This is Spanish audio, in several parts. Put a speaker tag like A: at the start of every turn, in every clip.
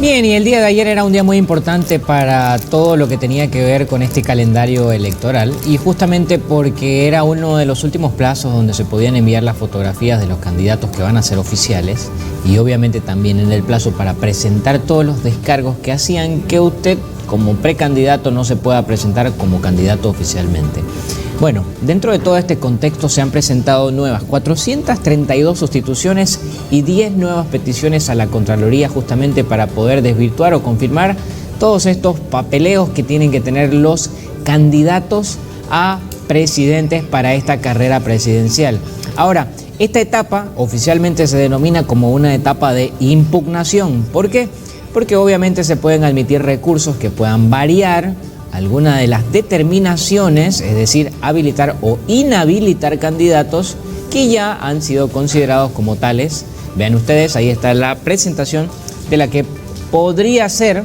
A: Bien, y el día de ayer era un día muy importante para todo lo que tenía que ver con este calendario electoral, y justamente porque era uno de los últimos plazos donde se podían enviar las fotografías de los candidatos que van a ser oficiales, y obviamente también en el plazo para presentar todos los descargos que hacían que usted como precandidato no se pueda presentar como candidato oficialmente. Bueno, dentro de todo este contexto se han presentado nuevas 432 sustituciones y 10 nuevas peticiones a la Contraloría justamente para poder desvirtuar o confirmar todos estos papeleos que tienen que tener los candidatos a presidentes para esta carrera presidencial. Ahora, esta etapa oficialmente se denomina como una etapa de impugnación. ¿Por qué? Porque obviamente se pueden admitir recursos que puedan variar alguna de las determinaciones, es decir, habilitar o inhabilitar candidatos que ya han sido considerados como tales. Vean ustedes, ahí está la presentación de la que podría ser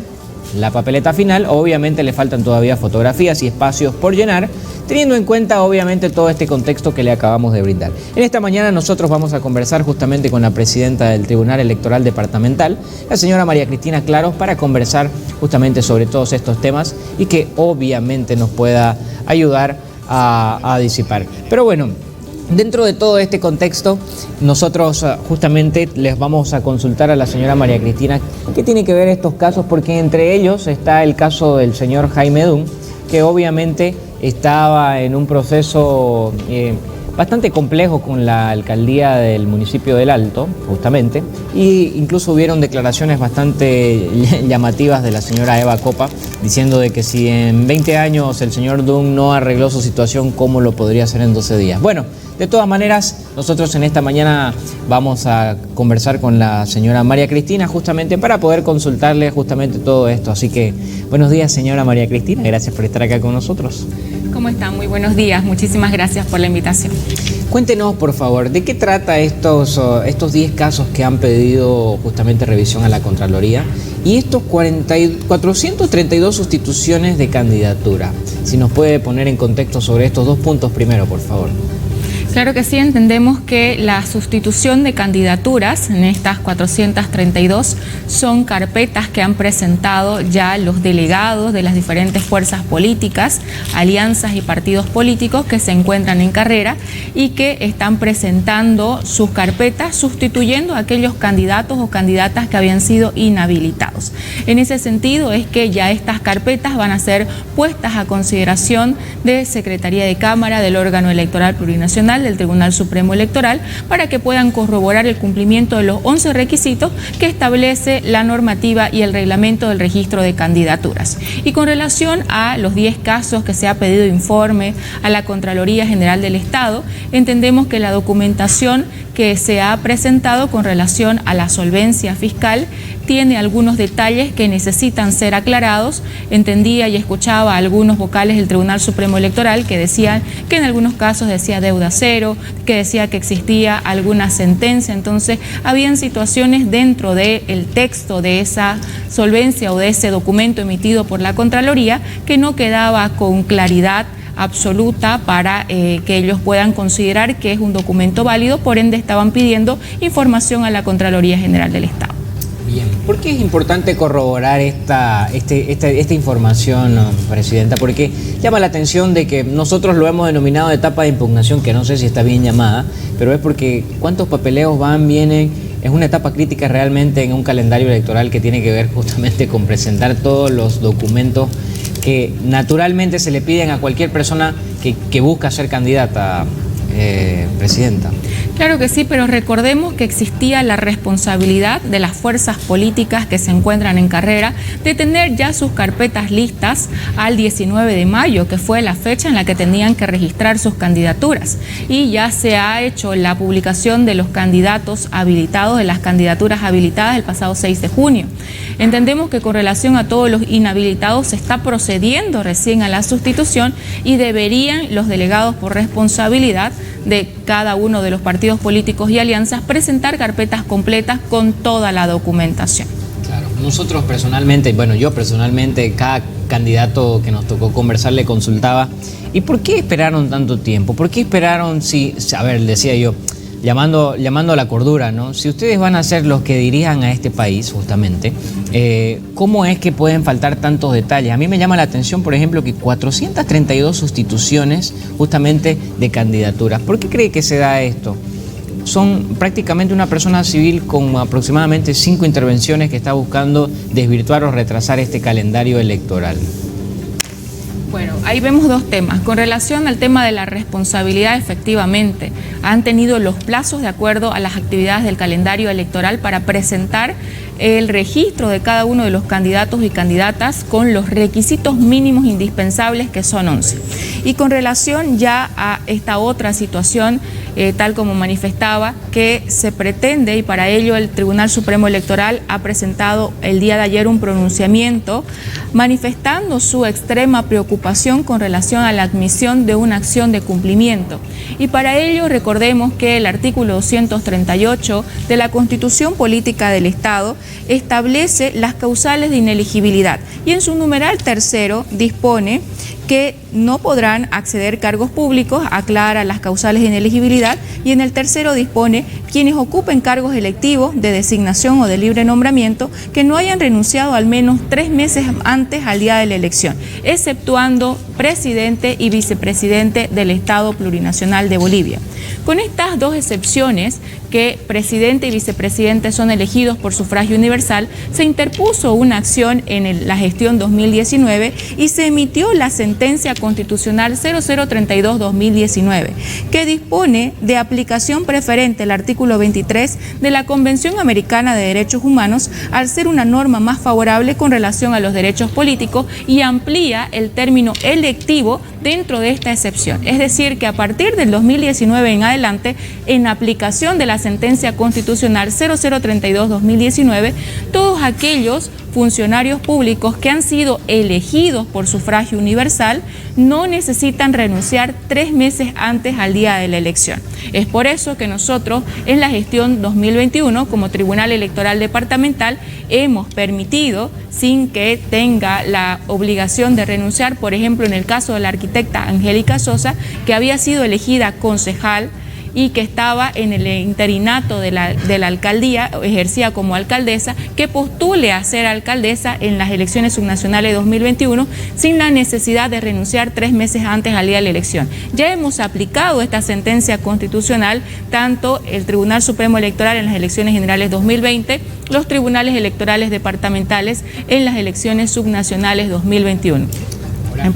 A: la papeleta final. Obviamente le faltan todavía fotografías y espacios por llenar, teniendo en cuenta obviamente todo este contexto que le acabamos de brindar. En esta mañana nosotros vamos a conversar justamente con la presidenta del Tribunal Electoral Departamental, la señora María Cristina Claros, para conversar justamente sobre todos estos temas y que obviamente nos pueda ayudar a disipar. Pero bueno, dentro de todo este contexto, nosotros justamente les vamos a consultar a la señora María Cristina qué tiene que ver estos casos, porque entre ellos está el caso del señor Jaime Dunn, que obviamente estaba en un proceso bastante complejo con la alcaldía del municipio del Alto, justamente, y incluso hubieron declaraciones bastante llamativas de la señora Eva Copa, diciendo de que si en 20 años el señor Dunn no arregló su situación, ¿cómo lo podría hacer en 12 días? Bueno, de todas maneras, nosotros en esta mañana vamos a conversar con la señora María Cristina justamente para poder consultarle justamente todo esto. Así que, buenos días, señora María Cristina, gracias por estar acá con nosotros.
B: ¿Cómo están? Muy buenos días, muchísimas gracias por la invitación.
A: Cuéntenos, por favor, ¿de qué trata estos 10 casos que han pedido justamente revisión a la Contraloría y estos 432 sustituciones de candidatura? Si nos puede poner en contexto sobre estos dos puntos primero, por favor.
B: Claro que sí, entendemos que la sustitución de candidaturas en estas 432 son carpetas que han presentado ya los delegados de las diferentes fuerzas políticas, alianzas y partidos políticos que se encuentran en carrera y que están presentando sus carpetas sustituyendo a aquellos candidatos o candidatas que habían sido inhabilitados. En ese sentido es que ya estas carpetas van a ser puestas a consideración de Secretaría de Cámara, del órgano electoral plurinacional, del Tribunal Supremo Electoral, para que puedan corroborar el cumplimiento de los 11 requisitos que establece la normativa y el reglamento del registro de candidaturas. Y con relación a los 10 casos que se ha pedido informe a la Contraloría General del Estado, entendemos que la documentación que se ha presentado con relación a la solvencia fiscal tiene algunos detalles que necesitan ser aclarados. Entendía y escuchaba a algunos vocales del Tribunal Supremo Electoral que decían que en algunos casos decía deuda cero, que decía que existía alguna sentencia. Entonces, habían situaciones dentro del texto de esa solvencia o de ese documento emitido por la Contraloría que no quedaba con claridad absoluta para que ellos puedan considerar que es un documento válido. Por ende, estaban pidiendo información a la Contraloría General del Estado.
A: Bien, ¿por qué es importante corroborar esta información, presidenta? Porque llama la atención de que nosotros lo hemos denominado etapa de impugnación, que no sé si está bien llamada, pero es porque cuántos papeleos van, vienen. Es una etapa crítica realmente en un calendario electoral que tiene que ver justamente con presentar todos los documentos que naturalmente se le piden a cualquier persona que busca ser candidata, presidenta.
B: Claro que sí, pero recordemos que existía la responsabilidad de las fuerzas políticas que se encuentran en carrera de tener ya sus carpetas listas al 19 de mayo, que fue la fecha en la que tenían que registrar sus candidaturas. Y ya se ha hecho la publicación de los candidatos habilitados, de las candidaturas habilitadas el pasado 6 de junio. Entendemos que con relación a todos los inhabilitados se está procediendo recién a la sustitución y deberían los delegados por responsabilidad de cada uno de los partidos políticos y alianzas presentar carpetas completas con toda la documentación.
A: Claro, nosotros personalmente, bueno, yo personalmente, cada candidato que nos tocó conversar le consultaba, ¿y por qué esperaron tanto tiempo? ¿Por qué esperaron a ver, decía yo, llamando a la cordura, ¿no? Si ustedes van a ser los que dirijan a este país, justamente, ¿cómo es que pueden faltar tantos detalles? A mí me llama la atención, por ejemplo, que 432 sustituciones justamente de candidaturas. ¿Por qué cree que se da esto? Son prácticamente una persona civil con aproximadamente 5 intervenciones que está buscando desvirtuar o retrasar este calendario electoral.
B: Bueno, ahí vemos dos temas. Con relación al tema de la responsabilidad, efectivamente, han tenido los plazos de acuerdo a las actividades del calendario electoral para presentar el registro de cada uno de los candidatos y candidatas con los requisitos mínimos indispensables, que son 11. Y con relación ya a esta otra situación, tal como manifestaba, que se pretende, y para ello el Tribunal Supremo Electoral ha presentado el día de ayer un pronunciamiento manifestando su extrema preocupación con relación a la admisión de una acción de cumplimiento. Y para ello recordemos que el artículo 238 de la Constitución Política del Estado establece las causales de inelegibilidad y en su numeral tercero dispone que no podrán acceder cargos públicos, aclara las causales de inelegibilidad, y en el tercero dispone quienes ocupen cargos electivos de designación o de libre nombramiento que no hayan renunciado al menos 3 meses antes al día de la elección, exceptuando presidente y vicepresidente del Estado Plurinacional de Bolivia. Con estas dos excepciones, que presidente y vicepresidente son elegidos por sufragio universal, se interpuso una acción en la gestión 2019 y se emitió la sentencia constitucional 0032-2019, que dispone de aplicación preferente al artículo 23 de la Convención Americana de Derechos Humanos, al ser una norma más favorable con relación a los derechos políticos, y amplía el término electivo dentro de esta excepción. Es decir, que a partir del 2019 en adelante, en aplicación de la sentencia constitucional 0032-2019, todos aquellos funcionarios públicos que han sido elegidos por sufragio universal no necesitan renunciar 3 meses antes al día de la elección. Es por eso que nosotros en la gestión 2021, como Tribunal Electoral Departamental, hemos permitido, sin que tenga la obligación de renunciar, por ejemplo, en el caso de la arquitecta Angélica Sosa, que había sido elegida concejal y que estaba en el interinato de la alcaldía, ejercía como alcaldesa, que postule a ser alcaldesa en las elecciones subnacionales de 2021 sin la necesidad de renunciar 3 meses antes al día de la elección. Ya hemos aplicado esta sentencia constitucional, tanto el Tribunal Supremo Electoral en las elecciones generales 2020, los tribunales electorales departamentales en las elecciones subnacionales 2021.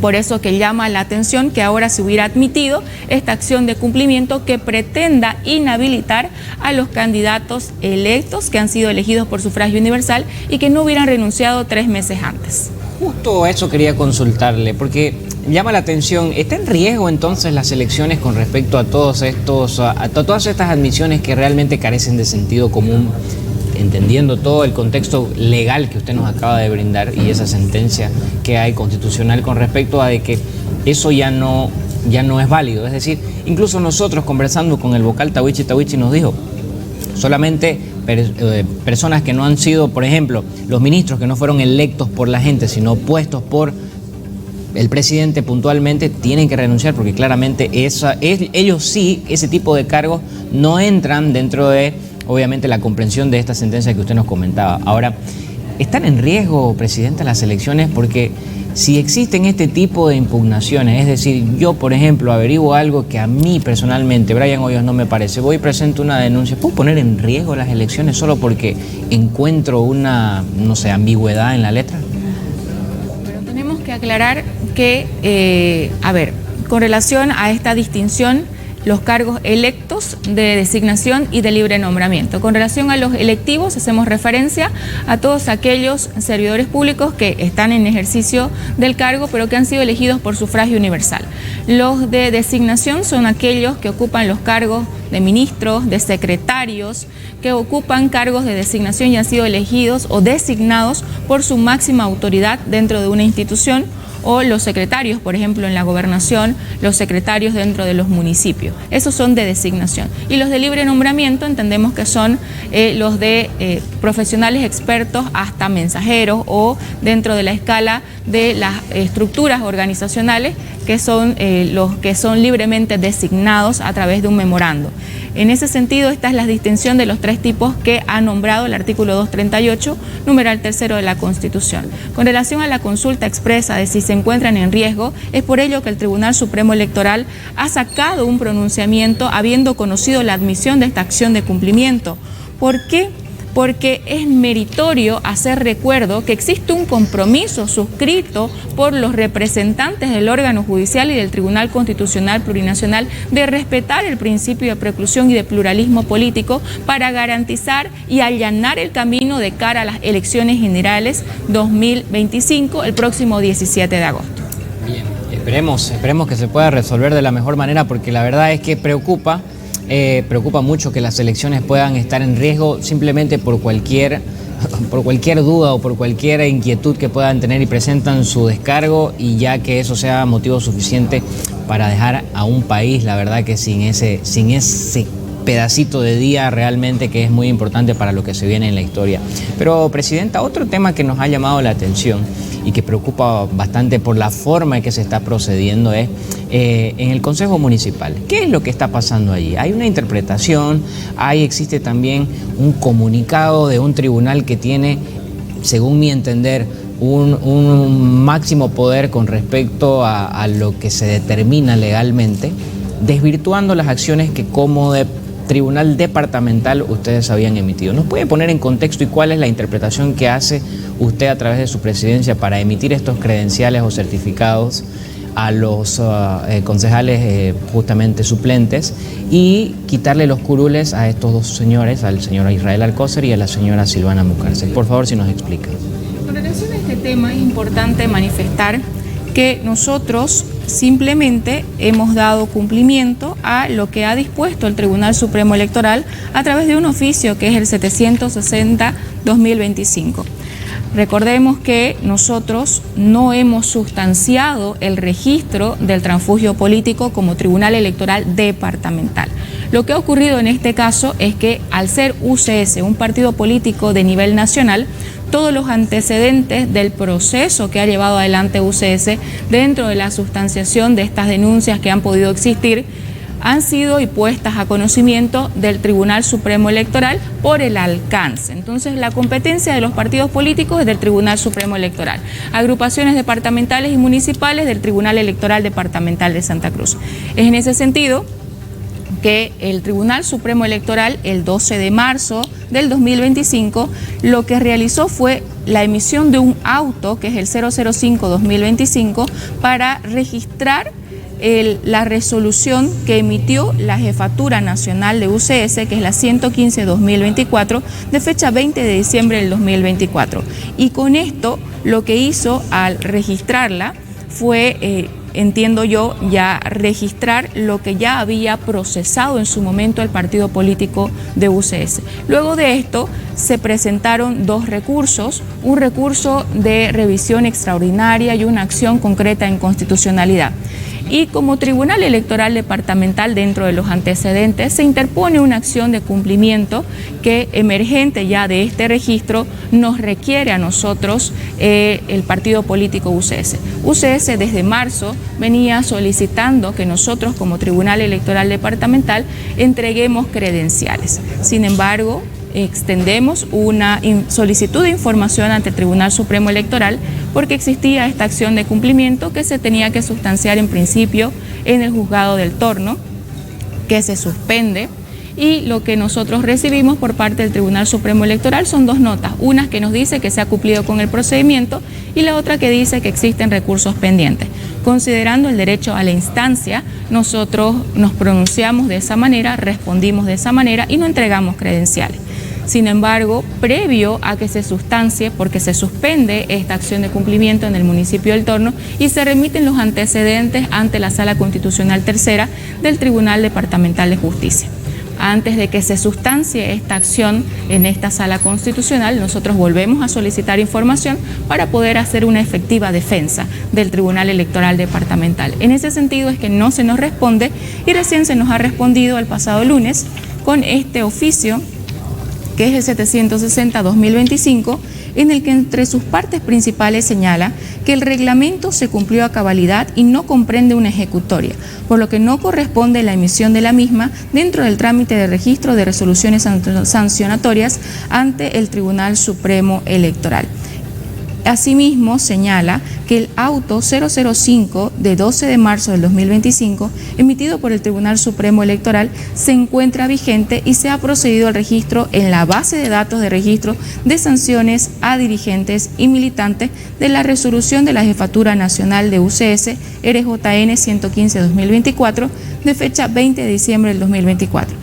B: Por eso que llama la atención que ahora se hubiera admitido esta acción de cumplimiento que pretenda inhabilitar a los candidatos electos que han sido elegidos por sufragio universal y que no hubieran renunciado 3 meses antes.
A: Justo eso quería consultarle, porque llama la atención, ¿está en riesgo entonces las elecciones con respecto a todas estas admisiones que realmente carecen de sentido común? Entendiendo todo el contexto legal que usted nos acaba de brindar y esa sentencia que hay constitucional con respecto a de que eso ya no es válido. Es decir, incluso nosotros conversando con el vocal Tawichi nos dijo, solamente personas que no han sido, por ejemplo, los ministros que no fueron electos por la gente, sino puestos por el presidente puntualmente, tienen que renunciar, porque claramente ellos sí, ese tipo de cargos no entran dentro de, obviamente, la comprensión de esta sentencia que usted nos comentaba. Ahora, ¿están en riesgo, presidenta, las elecciones? Porque si existen este tipo de impugnaciones, es decir, yo, por ejemplo, averiguo algo que a mí personalmente, Brian Hoyos, no me parece, voy y presento una denuncia, ¿puedo poner en riesgo las elecciones solo porque encuentro una, no sé, ambigüedad en la letra?
B: Pero tenemos que aclarar que, con relación a esta distinción, los cargos electos de designación y de libre nombramiento. Con relación a los electivos, hacemos referencia a todos aquellos servidores públicos que están en ejercicio del cargo, pero que han sido elegidos por sufragio universal. Los de designación son aquellos que ocupan los cargos de ministros, de secretarios, que ocupan cargos de designación y han sido elegidos o designados por su máxima autoridad dentro de una institución, o los secretarios, por ejemplo, en la gobernación, los secretarios dentro de los municipios. Esos son de designación. Y los de libre nombramiento entendemos que son los de profesionales expertos hasta mensajeros o dentro de la escala de las estructuras organizacionales que son los que son libremente designados a través de un memorando. En ese sentido, esta es la distinción de los tres tipos que ha nombrado el artículo 238, numeral tercero de la Constitución. Con relación a la consulta expresa de si se encuentran en riesgo, es por ello que el Tribunal Supremo Electoral ha sacado un pronunciamiento habiendo conocido la admisión de esta acción de cumplimiento. ¿Por qué? Porque es meritorio hacer recuerdo que existe un compromiso suscrito por los representantes del órgano judicial y del Tribunal Constitucional Plurinacional de respetar el principio de preclusión y de pluralismo político para garantizar y allanar el camino de cara a las elecciones generales 2025 el próximo 17 de agosto.
A: Bien, esperemos que se pueda resolver de la mejor manera, porque la verdad es que preocupa mucho que las elecciones puedan estar en riesgo simplemente por cualquier duda o por cualquier inquietud que puedan tener y presentan su descargo, y ya que eso sea motivo suficiente para dejar a un país, la verdad que sin ese pedacito de día realmente que es muy importante para lo que se viene en la historia. Pero, Presidenta, otro tema que nos ha llamado la atención y que preocupa bastante por la forma en que se está procediendo es en el Consejo Municipal. ¿Qué es lo que está pasando allí? Hay una interpretación, existe también un comunicado de un tribunal que tiene, según mi entender, un máximo poder con respecto a lo que se determina legalmente, desvirtuando las acciones que como tribunal departamental ustedes habían emitido. ¿Nos puede poner en contexto y cuál es la interpretación que hace usted a través de su presidencia para emitir estos credenciales o certificados a los concejales justamente suplentes y quitarle los curules a estos dos señores, al señor Israel Alcócer y a la señora Silvana Mucárcel? Por favor, si nos explica.
B: Con relación a este tema es importante manifestar que nosotros simplemente hemos dado cumplimiento a lo que ha dispuesto el Tribunal Supremo Electoral a través de un oficio que es el 760-2025. Recordemos que nosotros no hemos sustanciado el registro del transfugio político como Tribunal Electoral Departamental. Lo que ha ocurrido en este caso es que al ser UCS un partido político de nivel nacional, todos los antecedentes del proceso que ha llevado adelante UCS dentro de la sustanciación de estas denuncias que han podido existir han sido y puestas a conocimiento del Tribunal Supremo Electoral por el alcance. Entonces, la competencia de los partidos políticos es del Tribunal Supremo Electoral. Agrupaciones departamentales y municipales del Tribunal Electoral Departamental de Santa Cruz. Es en ese sentido que el Tribunal Supremo Electoral, el 12 de marzo del 2025, lo que realizó fue la emisión de un auto, que es el 005-2025, para registrar la resolución que emitió la Jefatura Nacional de UCS, que es la 115-2024, de fecha 20 de diciembre del 2024. Y con esto, lo que hizo al registrarla fue entiendo yo, ya registrar lo que ya había procesado en su momento el partido político de UCS. Luego de esto se presentaron dos recursos, un recurso de revisión extraordinaria y una acción concreta en constitucionalidad. Y como Tribunal Electoral Departamental, dentro de los antecedentes, se interpone una acción de cumplimiento que, emergente ya de este registro, nos requiere a nosotros el partido político UCS. UCS desde marzo venía solicitando que nosotros como Tribunal Electoral Departamental entreguemos credenciales. Sin embargo, extendemos una solicitud de información ante el Tribunal Supremo Electoral porque existía esta acción de cumplimiento que se tenía que sustanciar en principio en el juzgado del Torno, que se suspende, y lo que nosotros recibimos por parte del Tribunal Supremo Electoral son dos notas, una que nos dice que se ha cumplido con el procedimiento y la otra que dice que existen recursos pendientes. Considerando el derecho a la instancia, nosotros nos pronunciamos de esa manera, respondimos de esa manera y no entregamos credenciales. Sin embargo, previo a que se sustancie, porque se suspende esta acción de cumplimiento en el municipio del Torno y se remiten los antecedentes ante la Sala Constitucional Tercera del Tribunal Departamental de Justicia. antes de que se sustancie esta acción en esta sala constitucional, nosotros volvemos a solicitar información para poder hacer una efectiva defensa del Tribunal Electoral Departamental. En ese sentido es que no se nos responde y recién se nos ha respondido el pasado lunes con este oficio, que es el 760-2025, en el que entre sus partes principales señala que el reglamento se cumplió a cabalidad y no comprende una ejecutoria, por lo que no corresponde la emisión de la misma dentro del trámite de registro de resoluciones sancionatorias ante el Tribunal Supremo Electoral. Asimismo, señala que el auto 005 de 12 de marzo del 2025, emitido por el Tribunal Supremo Electoral, se encuentra vigente y se ha procedido al registro en la base de datos de registro de sanciones a dirigentes y militantes de la resolución de la Jefatura Nacional de UCS RJN 115-2024 de fecha 20 de diciembre del 2024.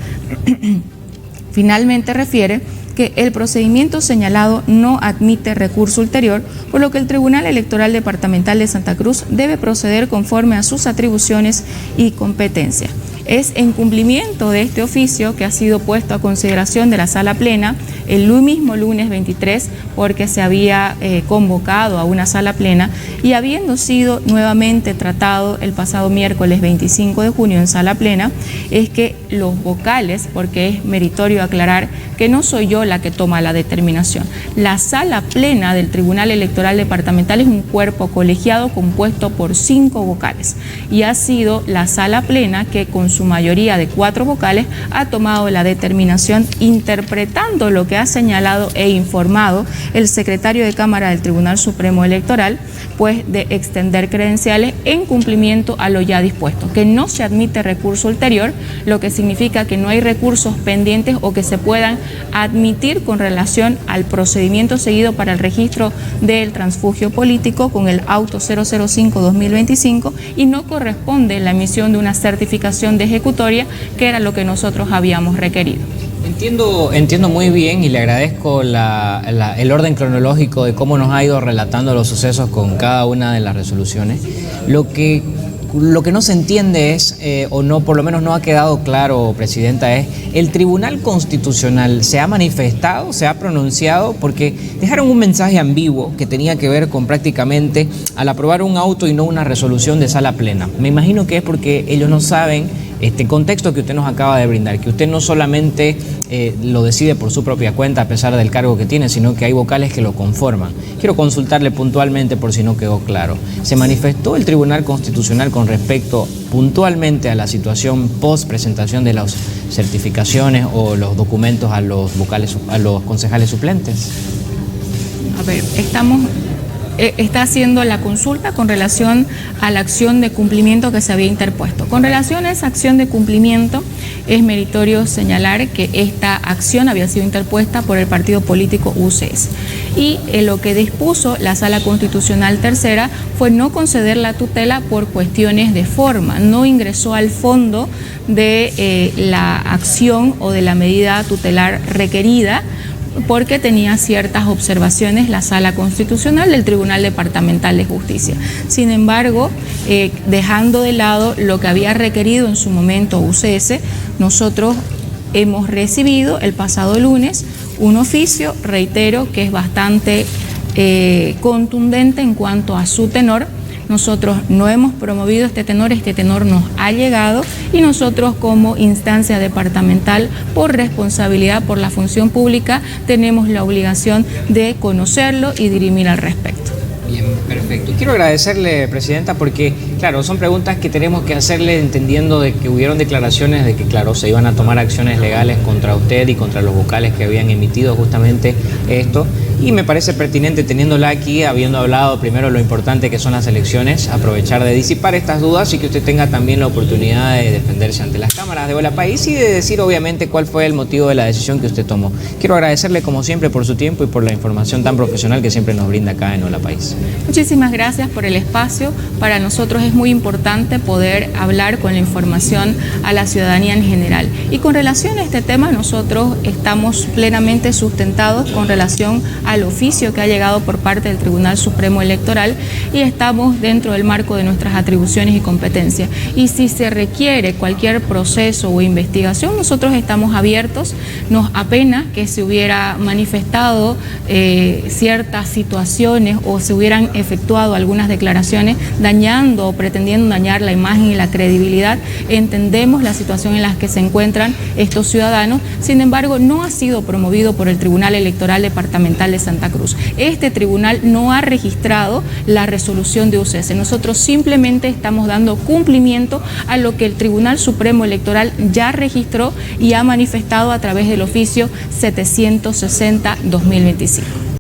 B: Finalmente refiere que el procedimiento señalado no admite recurso ulterior, por lo que el Tribunal Electoral Departamental de Santa Cruz debe proceder conforme a sus atribuciones y competencias. Es en cumplimiento de este oficio que ha sido puesto a consideración de la Sala Plena el mismo lunes 23, porque se había convocado a una Sala Plena y habiendo sido nuevamente tratado el pasado miércoles 25 de junio en Sala Plena, es que los vocales, porque es meritorio aclarar que no soy yo la que toma la determinación. La Sala Plena del Tribunal Electoral Departamental es un cuerpo colegiado compuesto por 5 vocales y ha sido la Sala Plena que con su mayoría de 4 vocales ha tomado la determinación interpretando lo que ha señalado e informado el secretario de Cámara del Tribunal Supremo Electoral, pues de extender credenciales en cumplimiento a lo ya dispuesto, que no se admite recurso ulterior, lo que significa que no hay recursos pendientes o que se puedan admitir con relación al procedimiento seguido para el registro del transfugio político con el auto 005-2025 y no corresponde la emisión de una certificación de ejecutoria, que era lo que nosotros habíamos requerido.
A: Entiendo muy bien y le agradezco el orden cronológico de cómo nos ha ido relatando los sucesos con cada una de las resoluciones. Lo que no se entiende es, o no, por lo menos no ha quedado claro, Presidenta, es el Tribunal Constitucional se ha manifestado, se ha pronunciado, porque dejaron un mensaje ambiguo que tenía que ver con prácticamente al aprobar un auto y no una resolución de sala plena. Me imagino que es porque ellos no saben este contexto que usted nos acaba de brindar, que usted no solamente lo decide por su propia cuenta a pesar del cargo que tiene, sino que hay vocales que lo conforman. Quiero consultarle puntualmente por si no quedó claro. ¿Se manifestó el Tribunal Constitucional con respecto puntualmente a la situación post presentación de las certificaciones o los documentos a los vocales, a los concejales suplentes?
B: A ver, está haciendo la consulta con relación a la acción de cumplimiento que se había interpuesto. Con relación a esa acción de cumplimiento, es meritorio señalar que esta acción había sido interpuesta por el partido político UCS. Y lo que dispuso la Sala Constitucional Tercera fue no conceder la tutela por cuestiones de forma. No ingresó al fondo de la acción o de la medida tutelar requerida, porque tenía ciertas observaciones la Sala Constitucional del Tribunal Departamental de Justicia. Sin embargo, dejando de lado lo que había requerido en su momento UCS, nosotros hemos recibido el pasado lunes un oficio, reitero, que es bastante contundente en cuanto a su tenor. Nosotros no hemos promovido este tenor nos ha llegado y nosotros como instancia departamental, por responsabilidad, por la función pública, tenemos la obligación de conocerlo y dirimir al respecto.
A: Bien, perfecto. Quiero agradecerle, Presidenta, porque, claro, son preguntas que tenemos que hacerle entendiendo de que hubieron declaraciones de que, claro, se iban a tomar acciones legales contra usted y contra los vocales que habían emitido justamente esto. Y me parece pertinente, teniéndola aquí, habiendo hablado primero de lo importante que son las elecciones, aprovechar de disipar estas dudas y que usted tenga también la oportunidad de defenderse ante las cámaras de Hola País y de decir obviamente cuál fue el motivo de la decisión que usted tomó. Quiero agradecerle como siempre por su tiempo y por la información tan profesional que siempre nos brinda acá en Hola País.
B: Muchísimas gracias por el espacio. Para nosotros es es muy importante poder hablar con la información a la ciudadanía en general. Y con relación a este tema, nosotros estamos plenamente sustentados con relación al oficio que ha llegado por parte del Tribunal Supremo Electoral y estamos dentro del marco de nuestras atribuciones y competencias. Y si se requiere cualquier proceso o investigación, nosotros estamos abiertos. Nos apena que se hubiera manifestado ciertas situaciones o se hubieran efectuado algunas declaraciones dañando o pretendiendo dañar la imagen y la credibilidad. Entendemos la situación en la que se encuentran estos ciudadanos, sin embargo no ha sido promovido por el Tribunal Electoral Departamental de Santa Cruz. Este tribunal no ha registrado la resolución de UCS. Nosotros simplemente estamos dando cumplimiento a lo que el Tribunal Supremo Electoral ya registró y ha manifestado a través del oficio 760-2025.